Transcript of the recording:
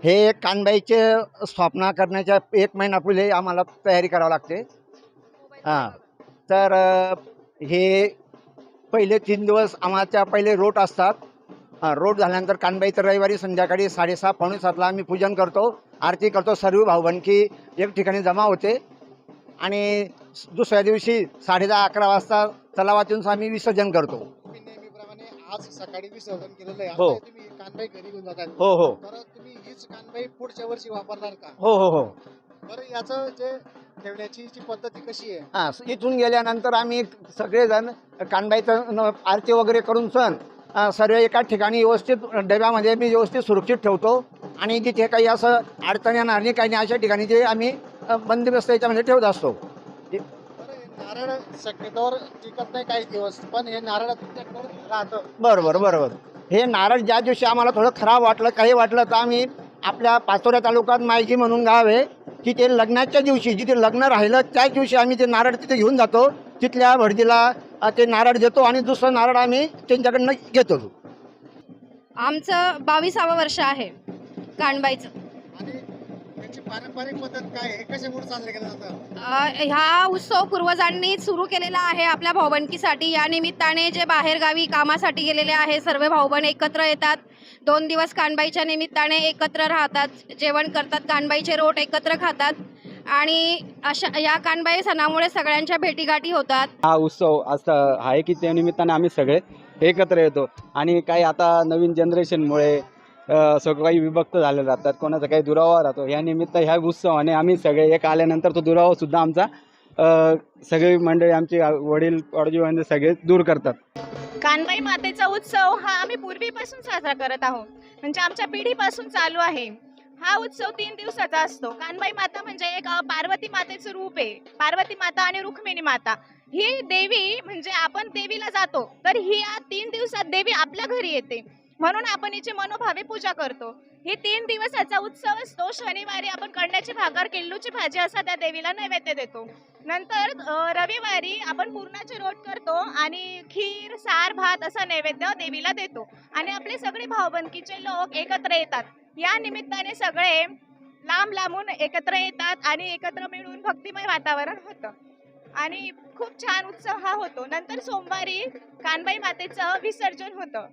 हे कानबाईचे स्थापना करण्याच्या 1 महिना पहिले आम्हाला तयारी करावी लागते. हां. तर हे पहिले 3 दिवस आम्हाच्या पहिले रोट असतात. रोट झाल्यानंतर कानबाईचं रविवारी संध्याकाळी 6:30 पावणे 7ला आम्ही पूजन करतो, आरती करतो. सर्व भाऊबंदकी एक ठिकाणी जमा होते आणि दुसऱ्या दिवशी 10:30-11 वाजता तलावातून आम्ही विसर्जन करतो. तुम्ही नेहमीप्रमाणे आज सकाळी विसर्जन केलेलं आहे. हो. आता तुम्ही कानबाई घरी घेऊन जाताय. हो, हो. तर तुम्ही हीच कानबाई पुढच्या वर्षी वापरणार का? हो, हो, हो. बरं, याचं जे ठेवण्याची जी पद्धती कशी आहे? इथून गेल्यानंतर आम्ही सगळेजण कानबाईचं आरती वगैरे करून सर्व एका ठिकाणी व्यवस्थित डब्यामध्ये मी व्यवस्थित सुरक्षित ठेवतो आणि जिथे काही असं अडचण येणार नाही काही नाही अशा ठिकाणी ते आम्ही बंदिस्त याच्यामध्ये ठेवत असतो. बरं, हे नारळ शक्यतोवर टिकत नाही काही दिवस, पण हे नारळ तुमच्याकडे राहतं. बरोबर बरोबर. हे नारळ ज्या दिवशी आम्हाला थोडं खराब वाटलं काही वाटलं तर आम्ही आपल्या पाचोऱ्या तालुक्यात मायजी म्हणून गाव आहे, तिथे लग्नाच्या दिवशी जिथे लग्न राहिलं त्याच दिवशी आम्ही ते नारळ तिथे घेऊन जातो. तिथल्या भटजीला ते नारळ देतो आणि दुसरं नारळ आम्ही त्यांच्याकडनं घेतो. आमचं 22वं वर्ष आहे कानबाईचं. आणि याची पारंपरिक पद्धत काय आहे? कशामुळे चाललं गेलं जातं? हा उत्सव पूर्वजांनी सुरू केलेला आहे आपल्या भाऊबंदकीसाठी. या निमित्ताने जे बाहेरगावी कामासाठी गेलेले आहे सर्व भाऊबंद एकत्र येतात. 2 दिवस कानबाईच्या निमित्ताने एकत्र राहतात, जेवण करतात, कानबाईचे रोट एकत्र खातात आणि अशा या कानबाई सणामुळे सगळ्यांच्या भेटीगाठी होतात. हा उत्सव असा आहे की त्या निमित्ताने आम्ही सगळे एकत्र येतो आणि काही आता नवीन जनरेशनमुळे सगळं काही विभक्त झाले जातात, कोणाचा काही दुरावा राहतो. या निमित्त ह्या उत्सवाने आम्ही सगळे एक आल्यानंतर तो दुरावासुद्धा आमचा सगळी मंडळी आमची वडील पडजीवन सगळे दूर करतात. कानबाई मातेचा उत्सव हा आम्ही पूर्वीपासून साजरा करत आहोत, म्हणजे आमच्या पिढीपासून चालू आहे. हा उत्सव 3 दिवसाचा असतो. कानबाई माता म्हणजे एक पार्वती मातेचं रूप आहे. पार्वती माता आणि रुक्मिणी माता ही देवी, म्हणजे आपण देवीला जातो तर ही या 3 दिवसात देवी आपल्या घरी येते, म्हणून आपण हिची मनोभावे पूजा करतो. हे 3 दिवसाचा उत्सव असतो. शनिवारी आपण कण्याची भाकर, किल्लूची भाजी असा त्या देवीला नैवेद्य देतो. नंतर रविवारी आपण पुरणाचे रोट करतो आणि खीर, सार, भात असा नैवेद्य देवीला देतो आणि आपले सगळे भाऊबंदकीचे लोक एकत्र येतात. या निमित्ताने सगळे लांब लांबून एकत्र येतात आणि एकत्र मिळून भक्तिमय वातावरण होतं आणि खूप छान उत्सव हा होतो. नंतर सोमवारी कानबाई मातेचं विसर्जन होतं.